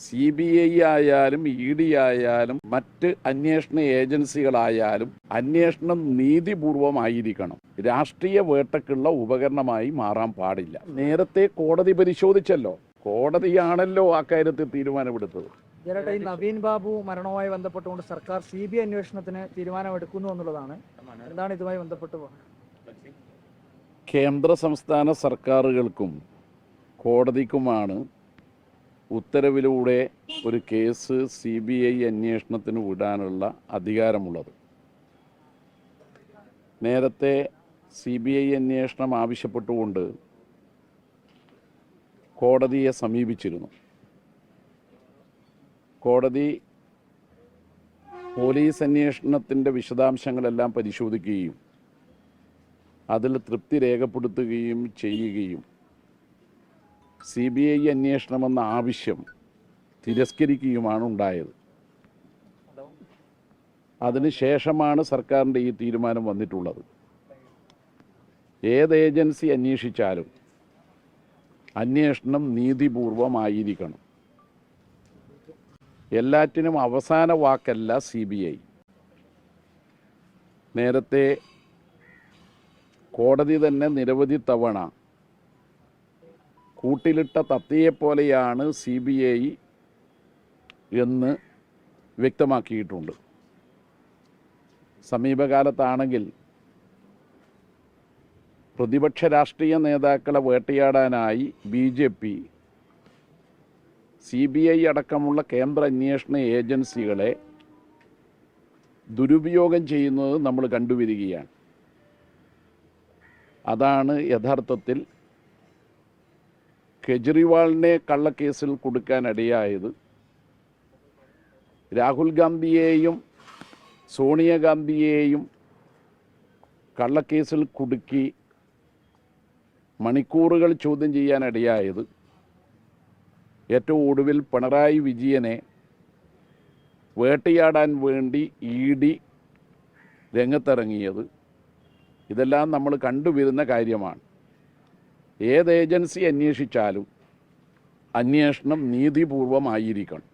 CBI ആയാലും ED ആയാലും മറ്റ് അന്വേഷണ ഏജൻസികളായാലും അന്വേഷണം നീതിപൂർവമായിരിക്കണം. രാഷ്ട്രീയ വേട്ടക്കുള്ള ഉപകരണമായി മാറാൻ പാടില്ല. നേരത്തെ കോടതി പരിശോധിച്ചല്ലോ. കോടതിയാണല്ലോ ആ കാര്യത്തിൽ തീരുമാനമെടുത്തത്. ഈ നവീൻ ബാബു മരണവുമായി ബന്ധപ്പെട്ടുകൊണ്ട് സർക്കാർ CBI അന്വേഷണത്തിന് തീരുമാനമെടുക്കുന്നു എന്നുള്ളതാണ്. എന്താണ് ഇതുമായി ബന്ധപ്പെട്ട്? കേന്ദ്ര സംസ്ഥാന സർക്കാരുകൾക്കും കോടതിക്കുമാണ് ഉത്തരവിലൂടെ ഒരു കേസ് CBI അന്വേഷണത്തിന് വിടാനുള്ള അധികാരമുള്ളത്. നേരത്തെ CBI അന്വേഷണം ആവശ്യപ്പെട്ടുകൊണ്ട് കോടതിയെ സമീപിച്ചിരുന്നു. കോടതി പോലീസ് അന്വേഷണത്തിൻ്റെ വിശദാംശങ്ങളെല്ലാം പരിശോധിക്കുകയും അതിൽ തൃപ്തി രേഖപ്പെടുത്തുകയും ചെയ്യുകയും CBI അന്വേഷണമെന്ന ആവശ്യം തിരസ്കരിക്കുകയുമാണ് ഉണ്ടായത്. അതിനുശേഷമാണ് സർക്കാരിൻ്റെ ഈ തീരുമാനം വന്നിട്ടുള്ളത്. ഏത് ഏജൻസി അന്വേഷിച്ചാലും അന്വേഷണം നീതിപൂർവമായിരിക്കണം. എല്ലാറ്റിനും അവസാന വാക്കല്ല CBI. നേരത്തെ കോടതി തന്നെ നിരവധി തവണ കൂട്ടിലിട്ട തത്തയെപ്പോലെയാണ് CBI എന്ന് വ്യക്തമാക്കിയിട്ടുണ്ട്. സമീപകാലത്താണെങ്കിൽ പ്രതിപക്ഷ രാഷ്ട്രീയ നേതാക്കളെ വേട്ടയാടാനായി BJP CBI അടക്കമുള്ള കേന്ദ്ര അന്വേഷണ ഏജൻസികളെ ദുരുപയോഗം ചെയ്യുന്നത് നമ്മൾ കണ്ടുവരികയാണ്. അതാണ് യഥാർത്ഥത്തിൽ കെജ്രിവാളിനെ കള്ളക്കേസിൽ കൊടുക്കാനിടയായത്. രാഹുൽ ഗാന്ധിയെയും സോണിയാഗാന്ധിയെയും കള്ളക്കേസിൽ കുടുക്കി മണിക്കൂറുകൾ ചോദ്യം ചെയ്യാനിടയായത്. ഏറ്റവും ഒടുവിൽ പിണറായി വിജയനെ വേട്ടയാടാൻ വേണ്ടി ED രംഗത്തിറങ്ങിയത്. ഇതെല്ലാം നമ്മൾ കണ്ടുവരുന്ന കാര്യമാണ്. ഏത് ഏജൻസി അന്വേഷിച്ചാലും അന്വേഷണം നീതിപൂർവമായിരിക്കണം.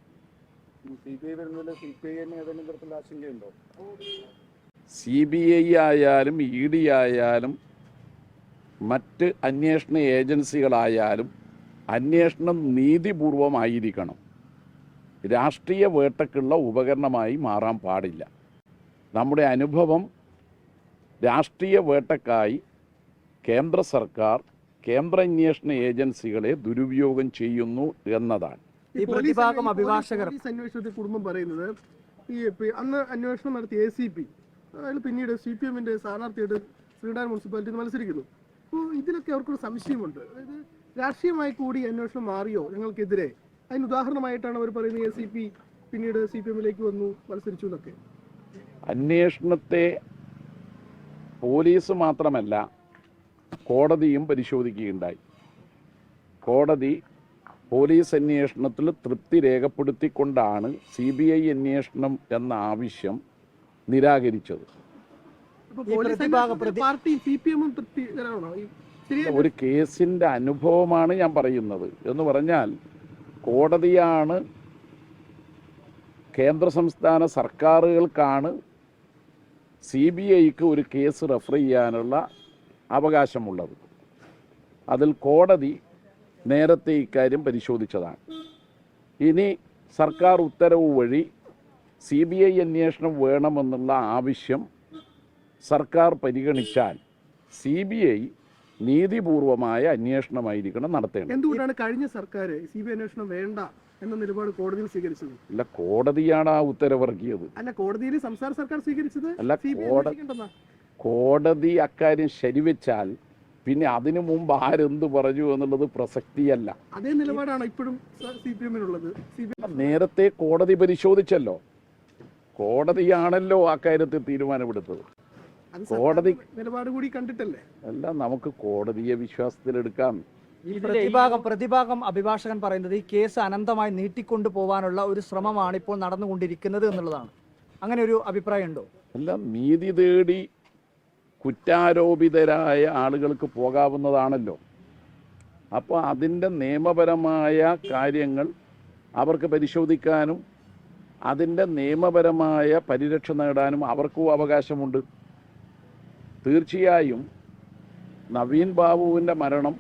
CBI ആയാലും ED ആയാലും മറ്റ് അന്വേഷണ ഏജൻസികളായാലും അന്വേഷണം നീതിപൂർവമായിരിക്കണം. രാഷ്ട്രീയ വേട്ടക്കുള്ള ഉപകരണമായി മാറാൻ പാടില്ല. നമ്മുടെ അനുഭവം രാഷ്ട്രീയ വേട്ടക്കായി കേന്ദ്ര സർക്കാർ കേന്ദ്ര അന്വേഷണ ഏജൻസികളെ ദുരുപയോഗം ചെയ്യുന്നു എന്നതാണ്. ഈ പ്രതിഭാഗം അഭിഭാഷകർ അന്വേഷണത്തിൽ കുടുംബം പറയുന്നത് അന്ന് അന്വേഷണം നടത്തിയ ACP അയാൾ പിന്നീട് CPM-ന്റെ സ്ഥാനാർത്ഥിയായിട്ട് ശ്രീകാര്യം മുനിസിപ്പാലിറ്റിയിൽ മത്സരിക്കുന്നു. അപ്പോൾ ഇതിലൊക്കെ അവർക്കൊരു സംശയമുണ്ട്. അതായത് രാഷ്ട്രീയമായി കൂടി അന്വേഷണം മാറിയോ ഞങ്ങൾക്കെതിരെ? അതിന് ഉദാഹരണമായിട്ടാണ് അവർ പറയുന്നത് ACP പിന്നീട് CPM-ലേക്ക് വന്നു മത്സരിച്ചു എന്നൊക്കെ. അന്വേഷണത്തെ പോലീസ് മാത്രമല്ല കോടതിയും പരിശോധിക്കുകയുണ്ടായി. കോടതി പോലീസ് അന്വേഷണത്തിൽ തൃപ്തി രേഖപ്പെടുത്തിക്കൊണ്ടാണ് CBI അന്വേഷണം എന്ന ആവശ്യം നിരാകരിച്ചത്. ഒരു കേസിൻ്റെ അനുഭവമാണ് ഞാൻ പറയുന്നത്. എന്ന് പറഞ്ഞാൽ കോടതിയാണ് കേന്ദ്ര സംസ്ഥാന സർക്കാരുകൾക്കാണ് CBIക്ക് ഒരു കേസ് റെഫർ ചെയ്യാനുള്ള അവകാശമുള്ളത്. അതിൽ കോടതി നേരത്തെ ഇക്കാര്യം പരിശോധിച്ചതാണ്. ഇനി സർക്കാർ ഉത്തരവ് വഴി CBI അന്വേഷണം വേണമെന്നുള്ള ആവശ്യം സർക്കാർ പരിഗണിച്ചാൽ CBI നീതിപൂർവമായ അന്വേഷണമായിരിക്കണം നടത്തേണ്ടത്. എന്തുകൊണ്ടാണ് കഴിഞ്ഞ സർക്കാർ CBI അന്വേഷണം വേണ്ട എന്ന നിലപാട് കോടതിയിൽ സ്വീകരിച്ചത്? അല്ല, കോടതിയാണ് ആ ഉത്തരവിറക്കിയത്. അല്ല, കോടതിയിൽ സംസ്ഥാന സർക്കാർ സ്വീകരിച്ചത്. അല്ല, കോടതി അക്കാര്യം ശരിവെച്ചാൽ പിന്നെ അതിനു മുമ്പ് ആരെന്ത് പറഞ്ഞു എന്നുള്ളത് പ്രസക്തിയല്ല. അതേ നിലപാടാണ് ഇപ്പോഴും CPM-നുള്ളത്. നേരത്തെ കോടതി പരിശോധിച്ചല്ലോ. കോടതിയാണല്ലോ ആ കാര്യത്തിൽ തീരുമാനമെടുത്തത്. കോടതി നിലപാട് കൂടി കണ്ടിട്ടല്ലേ. അല്ല, നമുക്ക് കോടതിയെ വിശ്വാസത്തിലെടുക്കാം. ഈ പ്രതിഭാഗം അഭിഭാഷകൻ പറയുന്നത് ഈ കേസ് അനന്തമായി നീട്ടിക്കൊണ്ടു പോകാനുള്ള ഒരു ശ്രമമാണ് ഇപ്പോൾ നടന്നുകൊണ്ടിരിക്കുന്നത് എന്നുള്ളതാണ്. അങ്ങനെ ഒരു അഭിപ്രായം ഉണ്ടോ? അല്ല, നീതി തേടി കുറ്റാരോപിതരായ ആളുകൾക്ക് പോകാവുന്നതാണല്ലോ. അപ്പോൾ അതിൻ്റെ നിയമപരമായ കാര്യങ്ങൾ അവർക്ക് പരിശോധിക്കാനും അതിൻ്റെ നിയമപരമായ പരിരക്ഷ നേടാനും അവർക്കും അവകാശമുണ്ട്. തീർച്ചയായും നവീൻ ബാബുവിൻ്റെ മരണം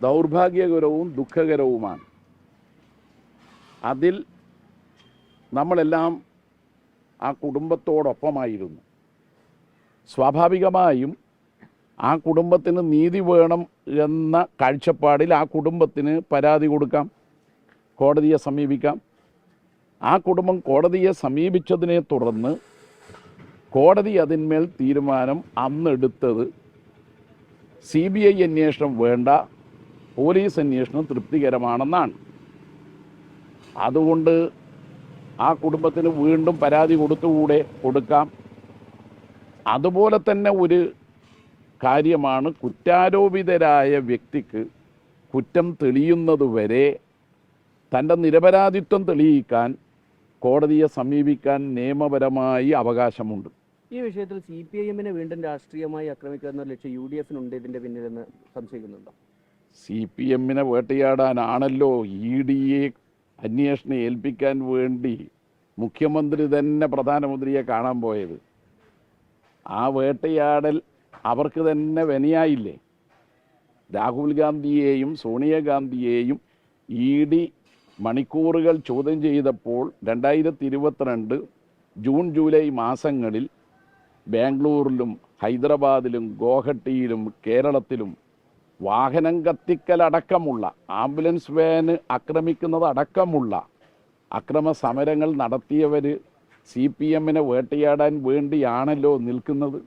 ദൗർഭാഗ്യകരവും ദുഃഖകരവുമാണ്. അതിൽ നമ്മളെല്ലാം ആ കുടുംബത്തോടൊപ്പമായിരുന്നു. സ്വാഭാവികമായും ആ കുടുംബത്തിന് നീതി വേണം എന്ന കാഴ്ചപ്പാടിൽ ആ കുടുംബത്തിന് പരാതി കൊടുക്കാം, കോടതിയെ സമീപിക്കാം. ആ കുടുംബം കോടതിയെ സമീപിച്ചതിനെ തുടർന്ന് കോടതി അതിന്മേൽ തീരുമാനം അന്നെടുത്തത് CBI അന്വേഷണം വേണ്ട, പോലീസ് അന്വേഷണം തൃപ്തികരമാണെന്നാണ്. അതുകൊണ്ട് ആ കുടുംബത്തിന് വീണ്ടും പരാതി കൊടുക്കാം. അതുപോലെ തന്നെ ഒരു കാര്യമാണ്, കുറ്റാരോപിതരായ വ്യക്തിക്ക് കുറ്റം തെളിയുന്നതുവരെ തൻ്റെ നിരപരാധിത്വം തെളിയിക്കാൻ കോടതിയെ സമീപിക്കാൻ നിയമപരമായി അവകാശമുണ്ട്. ഈ വിഷയത്തിൽ CPIM-നെ വീണ്ടും രാഷ്ട്രീയമായി ആക്രമിക്കുക എന്ന ലക്ഷ്യം UDF-നുണ്ട് ഇതിന്റെ പിന്നിലെന്ന് സംശയിക്കുന്നുണ്ടോ? CPM-നെ വേട്ടയാടാനാണല്ലോ ED-യെ അന്വേഷണം ഏൽപ്പിക്കാൻ വേണ്ടി മുഖ്യമന്ത്രി തന്നെ പ്രധാനമന്ത്രിയെ കാണാൻ പോയത്. ആ വേട്ടയാടൽ അവർക്ക് തന്നെ വിനയായില്ലേ? രാഹുൽ ഗാന്ധിയെയും സോണിയാഗാന്ധിയെയും ED മണിക്കൂറുകൾ ചോദ്യം ചെയ്തപ്പോൾ 2022 ജൂൺ ജൂലൈ മാസങ്ങളിൽ ബാംഗ്ലൂരിലും ഹൈദരാബാദിലും ഗോഹട്ടിയിലും കേരളത്തിലും വാഹനം കത്തിക്കലടക്കമുള്ള, ആംബുലൻസ് വാന് ആക്രമിക്കുന്നതടക്കമുള്ള അക്രമ സമരങ്ങൾ നടത്തിയവർ CPM-നെ വേട്ടയാടാൻ വേണ്ടിയാണല്ലോ നിൽക്കുന്നത്.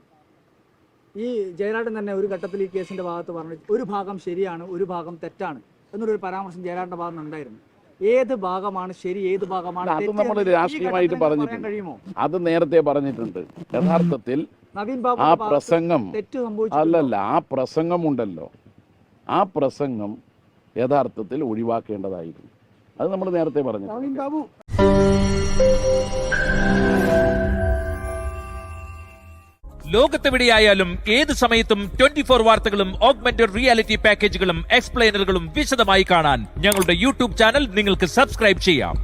ഈ ജയരാജൻ തന്നെ ഒരു ഘട്ടത്തിൽ ഈ കേസിന്റെ ഭാഗത്ത് പറഞ്ഞു, ഒരു ഭാഗം ശരിയാണ്, ഒരു ഭാഗം തെറ്റാണ് എന്നൊരു പരാമർശം ജയരാജന്റെ ഭാഗത്ത് നിന്നുണ്ടായിരുന്നു. ഏത് ഭാഗമാണ് ശരി, ഏത് ഭാഗമാണ് അത് നമ്മൾ രാഷ്ട്രീയമായിട്ട് പറഞ്ഞിട്ടുണ്ട്. അത് നേരത്തെ പറഞ്ഞിട്ടുണ്ട്. യഥാർത്ഥത്തിൽ നവീൻ ബാബു ആ പ്രസംഗം തെറ്റ് സംഭവിച്ചു അല്ലല്ല, ആ പ്രസംഗമുണ്ടല്ലോ, ആ പ്രസംഗം യഥാർത്ഥത്തിൽ ഒഴിവാക്കേണ്ടതായിരുന്നു. അത് നമ്മൾ നേരത്തെ പറഞ്ഞു. നവീൻ ബാബു ലോകത്തെവിടെയായാലും ഏത് സമയത്തും 24 വാർത്തകളും ഓഗ്മെന്റഡ് റിയാലിറ്റി പാക്കേജുകളും എക്സ്പ്ലെയിനറുകളും വിശദമായി കാണാൻ ഞങ്ങളുടെ YouTube ചാനൽ നിങ്ങൾക്ക് സബ്സ്ക്രൈബ് ചെയ്യാം.